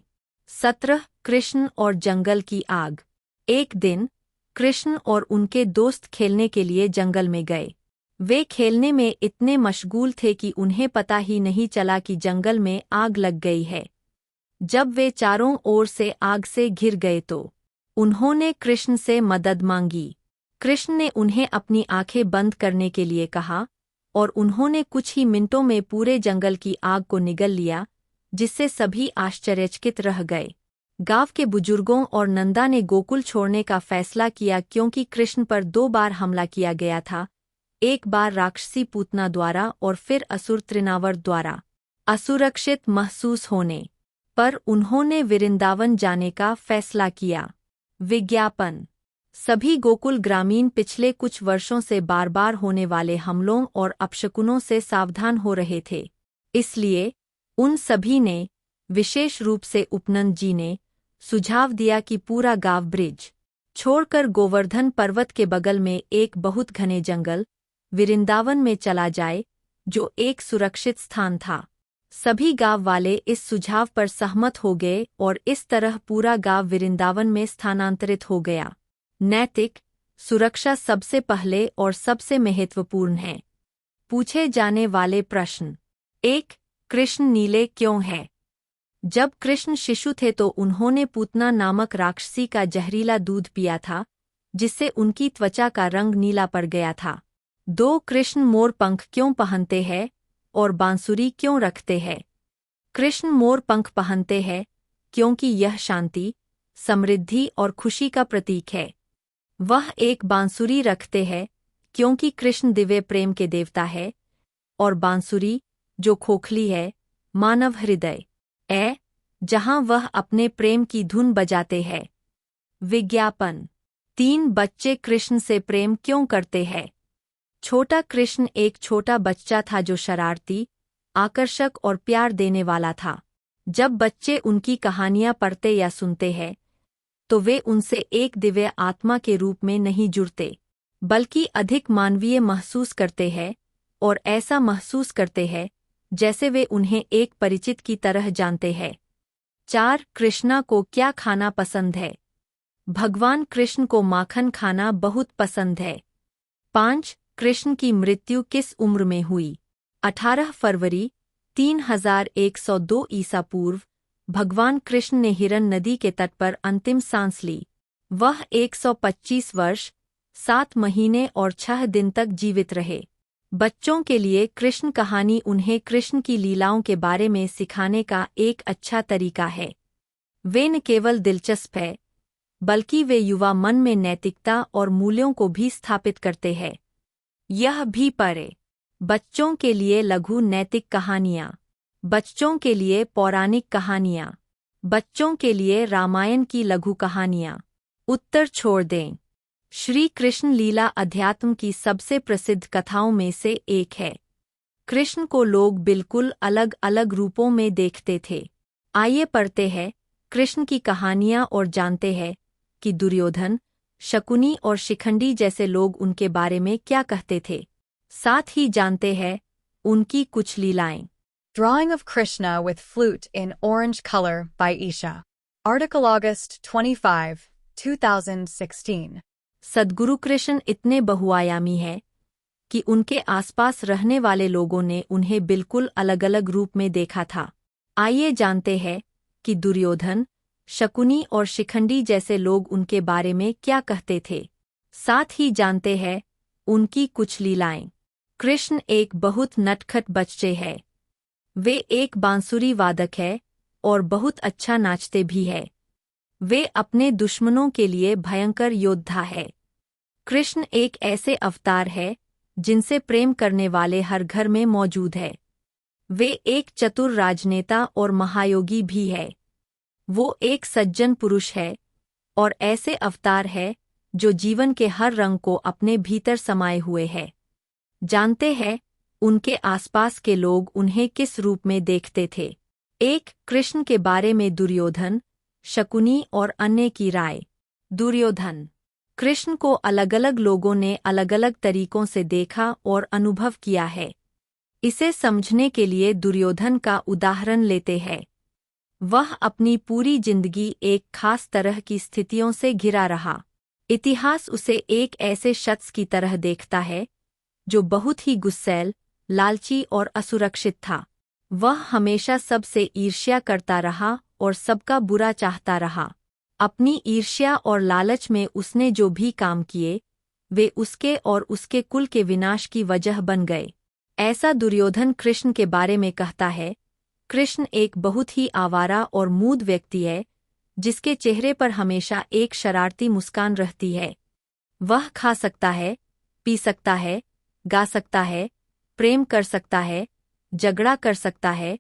17. कृष्ण और जंगल की आग। एक दिन कृष्ण और उनके दोस्त खेलने के लिए जंगल में गए। वे खेलने में इतने मशगूल थे कि उन्हें पता ही नहीं चला कि जंगल में आग लग गई है। जब वे चारों ओर से आग से घिर गए तो उन्होंने कृष्ण से मदद मांगी। कृष्ण ने उन्हें अपनी आंखें बंद करने के लिए कहा और उन्होंने कुछ ही मिनटों में पूरे जंगल की आग को निगल लिया, जिससे सभी आश्चर्यचकित रह गए। गांव के बुजुर्गों और नंदा ने गोकुल छोड़ने का फैसला किया क्योंकि कृष्ण पर 2 बार हमला किया गया था, एक बार राक्षसी पूतना द्वारा और फिर असुर त्रिनावर द्वारा। असुरक्षित महसूस होने पर उन्होंने वृंदावन जाने का फैसला किया। विज्ञापन: सभी गोकुल ग्रामीण पिछले कुछ वर्षों से बार बार होने वाले हमलों और अपशकुनों से सावधान हो रहे थे। इसलिए उन सभी ने, विशेष रूप से उपनंद जी ने, सुझाव दिया कि पूरा गांव ब्रिज छोड़कर गोवर्धन पर्वत के बगल में एक बहुत घने जंगल वृंदावन में चला जाए, जो एक सुरक्षित स्थान था। सभी गांव वाले इस सुझाव पर सहमत हो गए और इस तरह पूरा गांव वृंदावन में स्थानांतरित हो गया। नैतिक: सुरक्षा सबसे पहले और सबसे महत्वपूर्ण है। पूछे जाने वाले प्रश्न। 1. कृष्ण नीले क्यों हैं? जब कृष्ण शिशु थे तो उन्होंने पूतना नामक राक्षसी का जहरीला दूध पिया था, जिससे उनकी त्वचा का रंग नीला पड़ गया था। 2. कृष्ण मोर पंख क्यों पहनते हैं और बांसुरी क्यों रखते हैं? कृष्ण मोर पंख पहनते हैं क्योंकि यह शांति, समृद्धि और खुशी का प्रतीक है। वह एक बांसुरी रखते हैं क्योंकि कृष्ण दिव्य प्रेम के देवता है, और बांसुरी, जो खोखली है, मानव हृदय जहां वह अपने प्रेम की धुन बजाते हैं। विज्ञापन। 3. बच्चे कृष्ण से प्रेम क्यों करते हैं? छोटा कृष्ण एक छोटा बच्चा था जो शरारती, आकर्षक और प्यार देने वाला था। जब बच्चे उनकी कहानियां पढ़ते या सुनते हैं तो वे उनसे एक दिव्य आत्मा के रूप में नहीं जुड़ते, बल्कि अधिक मानवीय महसूस करते हैं, और ऐसा महसूस करते हैं जैसे वे उन्हें एक परिचित की तरह जानते हैं। 4. कृष्णा को क्या खाना पसंद है? भगवान कृष्ण को माखन खाना बहुत पसंद है। 5. कृष्ण की मृत्यु किस उम्र में हुई? 18 फरवरी 3102 ईसा पूर्व भगवान कृष्ण ने हिरन नदी के तट पर अंतिम सांस ली। वह 125 वर्ष, 7 महीने और 6 दिन तक जीवित रहे। बच्चों के लिए कृष्ण कहानी उन्हें कृष्ण की लीलाओं के बारे में सिखाने का एक अच्छा तरीका है। वे न केवल दिलचस्प है, बल्कि वे युवा मन में नैतिकता और मूल्यों को भी स्थापित करते हैं। यह भी पढ़े। बच्चों के लिए लघु नैतिक कहानियाँ। बच्चों के लिए पौराणिक कहानियाँ। बच्चों के लिए रामायण की लघु कहानियाँ। उत्तर छोड़ दें। श्री कृष्ण लीला अध्यात्म की सबसे प्रसिद्ध कथाओं में से एक है। कृष्ण को लोग बिल्कुल अलग अलग रूपों में देखते थे। आइए पढ़ते हैं कृष्ण की कहानियाँ और जानते हैं कि दुर्योधन, शकुनी और शिखंडी जैसे लोग उनके बारे में क्या कहते थे। साथ ही जानते हैं उनकी कुछ लीलाएं। Drawing of Krishna with flute in orange color by Isha. Article August 25, 2016. सद्गुरु कृष्ण इतने बहुआयामी हैं कि उनके आसपास रहने वाले लोगों ने उन्हें बिल्कुल अलग-अलग रूप में देखा था। आइए जानते हैं कि दुर्योधन, शकुनी और शिखंडी जैसे लोग उनके बारे में क्या कहते थे। साथ ही जानते हैं उनकी कुछ लीलाएं। कृष्ण एक बहुत नटखट बच्चे हैं। वे एक बांसुरी वादक है और बहुत अच्छा नाचते भी है। वे अपने दुश्मनों के लिए भयंकर योद्धा है। कृष्ण एक ऐसे अवतार है जिनसे प्रेम करने वाले हर घर में मौजूद है। वे एक चतुर राजनेता और महायोगी भी है। वो एक सज्जन पुरुष है और ऐसे अवतार है जो जीवन के हर रंग को अपने भीतर समाये हुए है। जानते हैं उनके आसपास के लोग उन्हें किस रूप में देखते थे। 1. कृष्ण के बारे में दुर्योधन, शकुनी और अन्य की राय। दुर्योधन। कृष्ण को अलग-अलग लोगों ने अलग-अलग तरीकों से देखा और अनुभव किया है। इसे समझने के लिए दुर्योधन का उदाहरण लेते हैं। वह अपनी पूरी जिंदगी एक खास तरह की स्थितियों से घिरा रहा। इतिहास उसे एक ऐसे शख्स की तरह देखता है जो बहुत ही गुस्सैल, लालची और असुरक्षित था। वह हमेशा सबसे ईर्ष्या करता रहा और सबका बुरा चाहता रहा। अपनी ईर्ष्या और लालच में उसने जो भी काम किए, वे उसके और उसके कुल के विनाश की वजह बन गए। ऐसा दुर्योधन कृष्ण के बारे में कहता है। कृष्ण एक बहुत ही आवारा और मूढ़ व्यक्ति है, जिसके चेहरे पर हमेशा एक शरारती मुस्कान रहती है। वह खा सकता है, पी सकता है, गा सकता है, प्रेम कर सकता है, झगड़ा कर सकता है,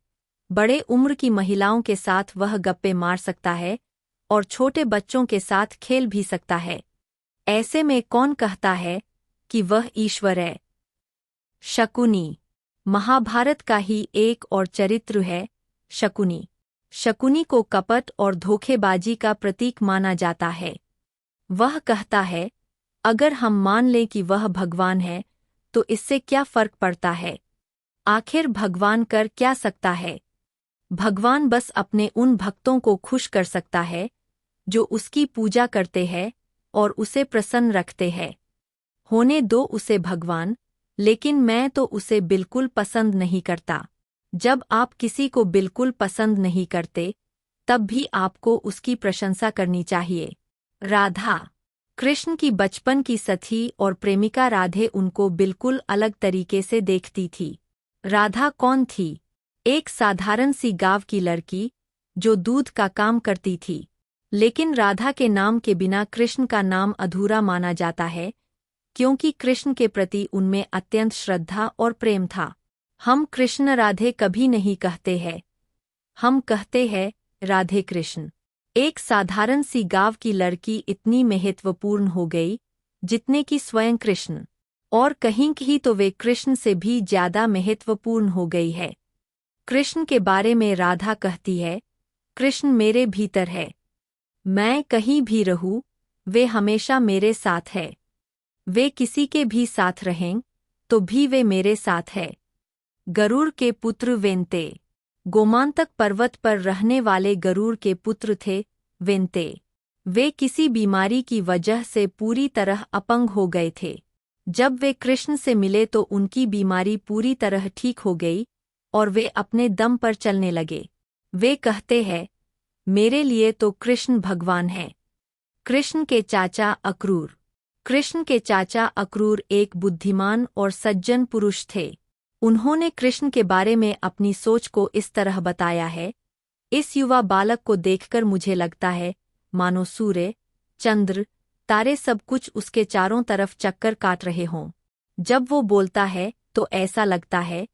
बड़े उम्र की महिलाओं के साथ वह गप्पे मार सकता है और छोटे बच्चों के साथ खेल भी सकता है। ऐसे में कौन कहता है कि वह ईश्वर है? शकुनी। महाभारत का ही एक और चरित्र है शकुनी। शकुनी को कपट और धोखेबाजी का प्रतीक माना जाता है। वह कहता है, अगर हम मान लें कि वह भगवान है, तो इससे क्या फर्क पड़ता है? आखिर भगवान कर क्या सकता है? भगवान बस अपने उन भक्तों को खुश कर सकता है जो उसकी पूजा करते हैं और उसे प्रसन्न रखते हैं। होने दो उसे भगवान, लेकिन मैं तो उसे बिल्कुल पसंद नहीं करता। जब आप किसी को बिल्कुल पसंद नहीं करते, तब भी आपको उसकी प्रशंसा करनी चाहिए। राधा। कृष्ण की बचपन की सखी और प्रेमिका राधे उनको बिल्कुल अलग तरीके से देखती थी। राधा कौन थी? एक साधारण सी गांव की लड़की, जो दूध का काम करती थी। लेकिन राधा के नाम के बिना कृष्ण का नाम अधूरा माना जाता है, क्योंकि कृष्ण के प्रति उनमें अत्यंत श्रद्धा और प्रेम था। हम कृष्ण राधे कभी नहीं कहते हैं, हम कहते हैं राधे कृष्ण। एक साधारण सी गांव की लड़की इतनी महत्वपूर्ण हो गई, जितने कि स्वयं कृष्ण, और कहीं कहीं तो वे कृष्ण से भी ज्यादा महत्वपूर्ण हो गई है। कृष्ण के बारे में राधा कहती है, कृष्ण मेरे भीतर है। मैं कहीं भी रहूं, वे हमेशा मेरे साथ है। वे किसी के भी साथ रहें, तो भी वे मेरे साथ है। गरुड़ के पुत्र वेंते। गोमांतक पर्वत पर रहने वाले गरुड़ के पुत्र थे वेंते। वे किसी बीमारी की वजह से पूरी तरह अपंग हो गए थे। जब वे कृष्ण से मिले तो उनकी बीमारी पूरी तरह ठीक हो गई और वे अपने दम पर चलने लगे। वे कहते हैं, मेरे लिए तो कृष्ण भगवान है। कृष्ण के चाचा अक्रूर। कृष्ण के चाचा अक्रूर एक बुद्धिमान और सज्जन पुरुष थे। उन्होंने कृष्ण के बारे में अपनी सोच को इस तरह बताया है, इस युवा बालक को देखकर मुझे लगता है मानो सूर्य, चंद्र, तारे सब कुछ उसके चारों तरफ चक्कर काट रहे हों। जब वो बोलता है तो ऐसा लगता है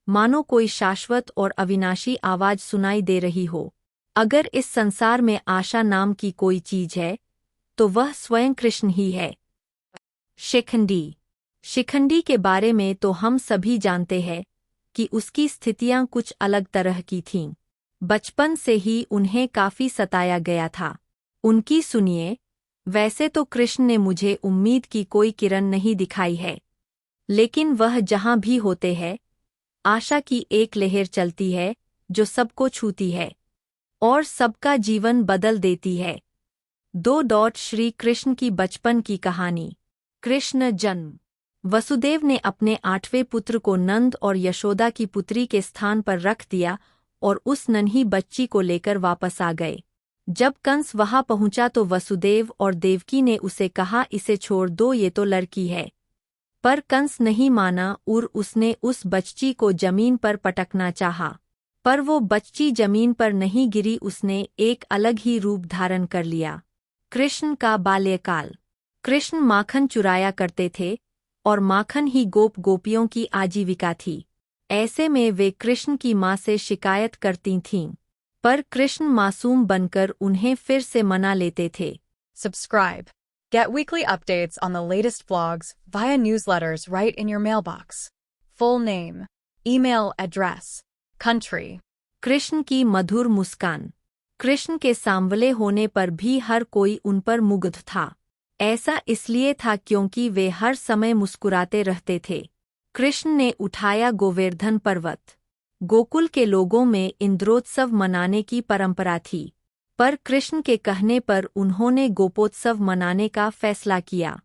मानो कोई शाश्वत और अविनाशी आवाज सुनाई दे रही हो। अगर इस संसार में आशा नाम की कोई चीज है, तो वह स्वयं कृष्ण ही है। शिखंडी। शिखंडी के बारे में तो हम सभी जानते हैं कि उसकी स्थितियां कुछ अलग तरह की थीं। बचपन से ही उन्हें काफी सताया गया था। उनकी सुनिए, वैसे तो कृष्ण ने मुझे उम्मीद की कोई किरण नहीं दिखाई है, लेकिन वह जहां भी होते हैं, आशा की एक लहर चलती है जो सबको छूती है और सबका जीवन बदल देती है। श्री कृष्ण की बचपन की कहानी। कृष्ण जन्म। वसुदेव ने अपने 8वें पुत्र को नंद और यशोदा की पुत्री के स्थान पर रख दिया और उस नन्ही बच्ची को लेकर वापस आ गए। जब कंस वहां पहुंचा तो वसुदेव और देवकी ने उसे कहा, इसे छोड़ दो, ये तो लड़की है। पर कंस नहीं माना और उसने उस बच्ची को जमीन पर पटकना चाहा। पर वो बच्ची जमीन पर नहीं गिरी, उसने एक अलग ही रूप धारण कर लिया। कृष्ण का बाल्यकाल। कृष्ण माखन चुराया करते थे और माखन ही गोप गोपियों की आजीविका थी। ऐसे में वे कृष्ण की मां से शिकायत करती थीं, पर कृष्ण मासूम बनकर उन्हें फिर से मना लेते थे। Subscribe. Get weekly updates on the latest vlogs via newsletters right in your mailbox. Full name, email address, country. Krishna की मधुर मुस्कान। कृष्ण के सांवले होने पर भी हर कोई उन पर मुग्ध था। ऐसा इसलिए था क्योंकि वे हर समय मुस्कुराते रहते थे। कृष्ण ने उठाया गोवर्धन पर्वत। गोकुल के लोगों में इंद्रोत्सव मनाने की परंपरा थी, पर कृष्ण के कहने पर उन्होंने गोपोत्सव मनाने का फैसला किया।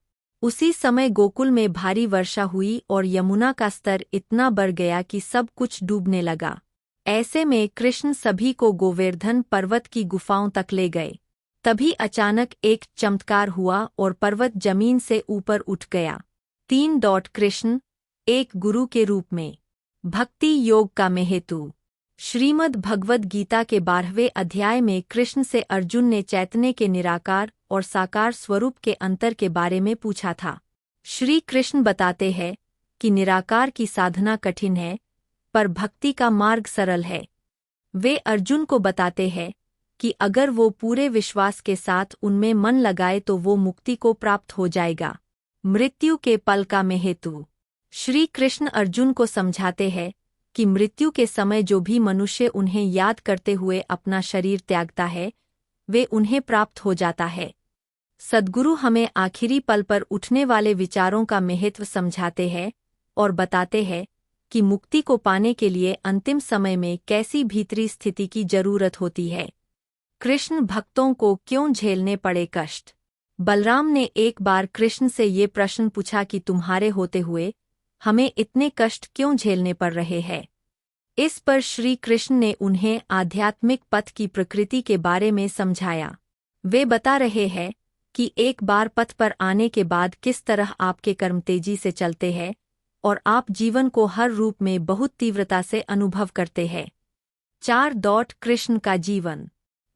उसी समय गोकुल में भारी वर्षा हुई और यमुना का स्तर इतना बढ़ गया कि सब कुछ डूबने लगा। ऐसे में कृष्ण सभी को गोवर्धन पर्वत की गुफाओं तक ले गए। तभी अचानक एक चमत्कार हुआ और पर्वत जमीन से ऊपर उठ गया। कृष्ण एक गुरु के रूप में। भक्ति योग का महत्व। श्रीमद् भगवद गीता के 12वें अध्याय में कृष्ण से अर्जुन ने चैतन्य के निराकार और साकार स्वरूप के अंतर के बारे में पूछा था। श्री कृष्ण बताते हैं कि निराकार की साधना कठिन है, पर भक्ति का मार्ग सरल है। वे अर्जुन को बताते हैं कि अगर वो पूरे विश्वास के साथ उनमें मन लगाए तो वो मुक्ति को प्राप्त हो जाएगा। मृत्यु के पल का महत्व। श्री कृष्ण अर्जुन को समझाते हैं कि मृत्यु के समय जो भी मनुष्य उन्हें याद करते हुए अपना शरीर त्यागता है, वे उन्हें प्राप्त हो जाता है। सद्गुरु हमें आखिरी पल पर उठने वाले विचारों का महत्व समझाते हैं और बताते हैं कि मुक्ति को पाने के लिए अंतिम समय में कैसी भीतरी स्थिति की जरूरत होती है। कृष्ण भक्तों को क्यों झेलने पड़े कष्ट। बलराम ने एक बार कृष्ण से ये प्रश्न पूछा कि तुम्हारे होते हुए हमें इतने कष्ट क्यों झेलने पड़ रहे हैं। इस पर श्री कृष्ण ने उन्हें आध्यात्मिक पथ की प्रकृति के बारे में समझाया। वे बता रहे हैं कि एक बार पथ पर आने के बाद किस तरह आपके कर्म तेजी से चलते हैं और आप जीवन को हर रूप में बहुत तीव्रता से अनुभव करते हैं। 4. कृष्ण का जीवन।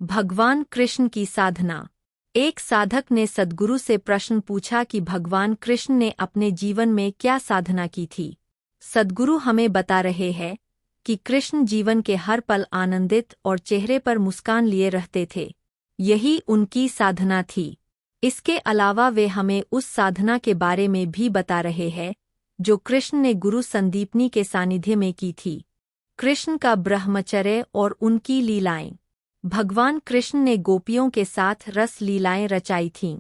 भगवान कृष्ण की साधना। एक साधक ने सद्गुरु से प्रश्न पूछा कि भगवान कृष्ण ने अपने जीवन में क्या साधना की थी। सद्गुरु हमें बता रहे हैं कि कृष्ण जीवन के हर पल आनंदित और चेहरे पर मुस्कान लिए रहते थे। यही उनकी साधना थी। इसके अलावा वे हमें उस साधना के बारे में भी बता रहे हैं जो कृष्ण ने गुरु संदीपनी के सानिध्य में की थी। कृष्ण का ब्रह्मचर्य और उनकी लीलाएं। भगवान कृष्ण ने गोपियों के साथ रस लीलाएं रचाई थीं,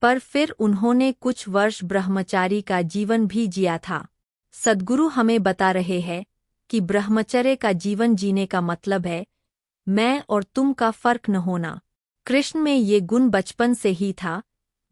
पर फिर उन्होंने कुछ वर्ष ब्रह्मचारी का जीवन भी जिया था। सद्गुरु हमें बता रहे हैं कि ब्रह्मचर्य का जीवन जीने का मतलब है मैं और तुम का फर्क न होना। कृष्ण में ये गुण बचपन से ही था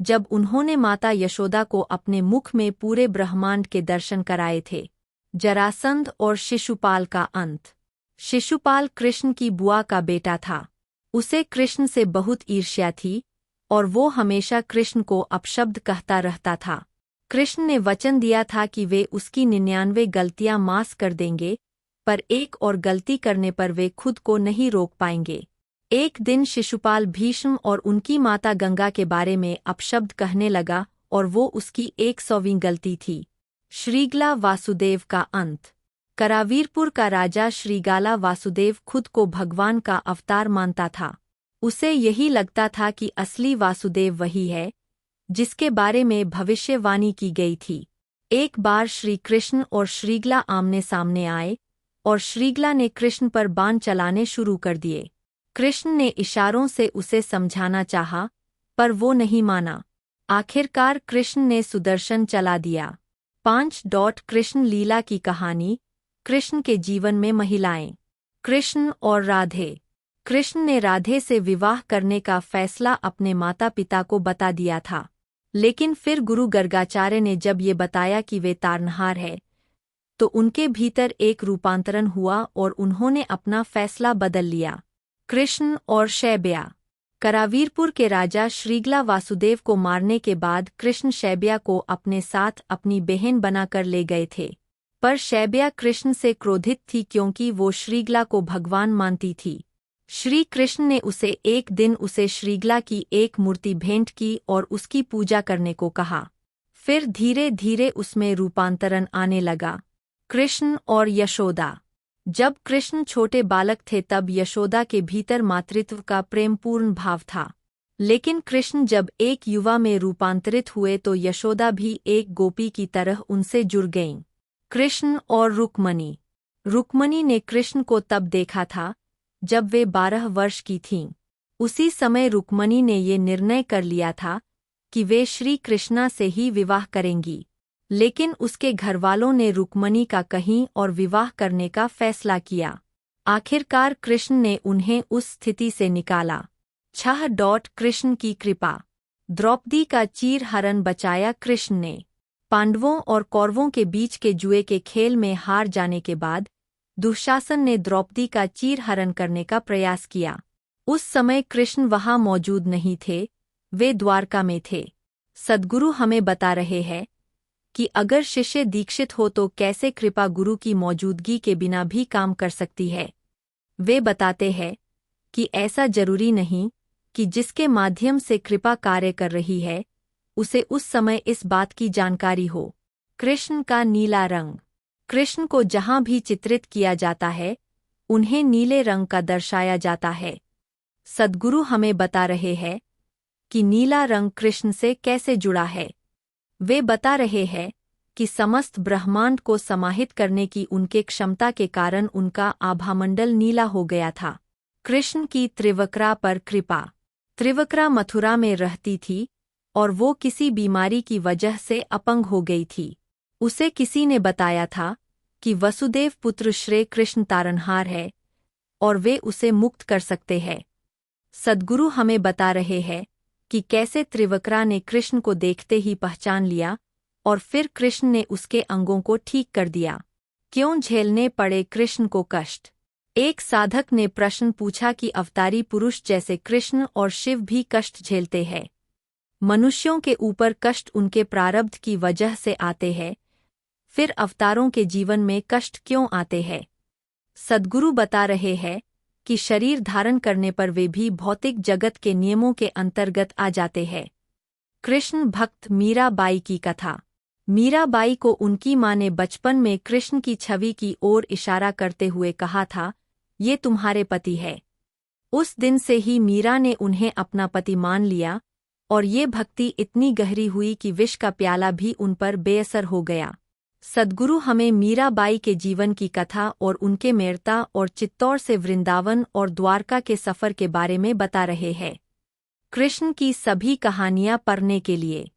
जब उन्होंने माता यशोदा को अपने मुख में पूरे ब्रह्मांड के दर्शन कराए थे। जरासंध और शिशुपाल का अंत। शिशुपाल कृष्ण की बुआ का बेटा था। उसे कृष्ण से बहुत ईर्ष्या थी और वो हमेशा कृष्ण को अपशब्द कहता रहता था। कृष्ण ने वचन दिया था कि वे उसकी 99 गलतियां माफ कर देंगे, पर एक और गलती करने पर वे खुद को नहीं रोक पाएंगे। एक दिन शिशुपाल भीष्म और उनकी माता गंगा के बारे में अपशब्द कहने लगा और वो उसकी 100वीं गलती थी। श्रीगला वासुदेव का अंत। करावीरपुर का राजा श्रीगाला वासुदेव खुद को भगवान का अवतार मानता था। उसे यही लगता था कि असली वासुदेव वही है जिसके बारे में भविष्यवाणी की गई थी। एक बार श्री कृष्ण और श्रीगला आमने सामने आए और श्रीगला ने कृष्ण पर बाण चलाने शुरू कर दिए। कृष्ण ने इशारों से उसे समझाना चाहा, पर वो नहीं माना। आखिरकार कृष्ण ने सुदर्शन चला दिया। 5. कृष्ण लीला की कहानी। कृष्ण के जीवन में महिलाएं। कृष्ण और राधे। कृष्ण ने राधे से विवाह करने का फैसला अपने माता पिता को बता दिया था, लेकिन फिर गुरु गर्गाचार्य ने जब ये बताया कि वे तारनहार है, तो उनके भीतर एक रूपांतरण हुआ और उन्होंने अपना फैसला बदल लिया। कृष्ण और शैब्या। करावीरपुर के राजा श्रीगला वासुदेव को मारने के बाद कृष्ण शैब्या को अपने साथ अपनी बहन बनाकर ले गए थे, पर शैब्या कृष्ण से क्रोधित थी क्योंकि वो श्रीगला को भगवान मानती थी। श्री कृष्ण ने एक दिन उसे श्रीगला की एक मूर्ति भेंट की और उसकी पूजा करने को कहा। फिर धीरे धीरे उसमें रूपांतरण आने लगा। कृष्ण और यशोदा। जब कृष्ण छोटे बालक थे तब यशोदा के भीतर मातृत्व का प्रेमपूर्ण भाव था, लेकिन कृष्ण जब एक युवा में रूपांतरित हुए तो यशोदा भी एक गोपी की तरह उनसे जुड़ गईं। कृष्ण और रुक्मणी। रुक्मणी ने कृष्ण को तब देखा था जब वे 12 वर्ष की थीं। उसी समय रुक्मणी ने ये निर्णय कर लिया था कि वे श्री कृष्णा से ही विवाह करेंगी, लेकिन उसके घरवालों ने रुक्मणी का कहीं और विवाह करने का फैसला किया। आखिरकार कृष्ण ने उन्हें उस स्थिति से निकाला। 6. कृष्ण की कृपा। द्रौपदी का चीरहरण बचाया कृष्ण ने। पांडवों और कौरवों के बीच के जुए के खेल में हार जाने के बाद दुशासन ने द्रौपदी का चीरहरण करने का प्रयास किया। उस समय कृष्ण वहां मौजूद नहीं थे, वे द्वारका में थे। सद्गुरु हमें बता रहे हैं कि अगर शिष्य दीक्षित हो तो कैसे कृपा गुरु की मौजूदगी के बिना भी काम कर सकती है। वे बताते हैं कि ऐसा जरूरी नहीं कि जिसके माध्यम से कृपा कार्य कर रही है उसे उस समय इस बात की जानकारी हो। कृष्ण का नीला रंग। कृष्ण को जहां भी चित्रित किया जाता है उन्हें नीले रंग का दर्शाया जाता है। सद्गुरु हमें बता रहे हैं कि नीला रंग कृष्ण से कैसे जुड़ा है। वे बता रहे हैं कि समस्त ब्रह्मांड को समाहित करने की उनके क्षमता के कारण उनका आभामंडल नीला हो गया था। कृष्ण की त्रिवक्रा पर कृपा। त्रिवक्रा मथुरा में रहती थी और वो किसी बीमारी की वजह से अपंग हो गई थी। उसे किसी ने बताया था कि वसुदेव पुत्र श्री कृष्ण तारनहार है और वे उसे मुक्त कर सकते हैं। सद्गुरु हमें बता रहे हैं कि कैसे त्रिवक्रा ने कृष्ण को देखते ही पहचान लिया और फिर कृष्ण ने उसके अंगों को ठीक कर दिया। क्यों झेलने पड़े कृष्ण को कष्ट? एक साधक ने प्रश्न पूछा कि अवतारी पुरुष जैसे कृष्ण और शिव भी कष्ट झेलते हैं। मनुष्यों के ऊपर कष्ट उनके प्रारब्ध की वजह से आते हैं, फिर अवतारों के जीवन में कष्ट क्यों आते हैं? सद्गुरु बता रहे हैं कि शरीर धारण करने पर वे भी भौतिक जगत के नियमों के अंतर्गत आ जाते हैं। कृष्ण भक्त मीराबाई की कथा। मीराबाई को उनकी मां ने बचपन में कृष्ण की छवि की ओर इशारा करते हुए कहा था, ये तुम्हारे पति है। उस दिन से ही मीरा ने उन्हें अपना पति मान लिया और ये भक्ति इतनी गहरी हुई कि विष का प्याला भी उन पर बेअसर हो गया। सद्गुरु हमें मीराबाई के जीवन की कथा और उनके मेरता और चित्तौड़ से वृंदावन और द्वारका के सफर के बारे में बता रहे हैं। कृष्ण की सभी कहानियां पढ़ने के लिए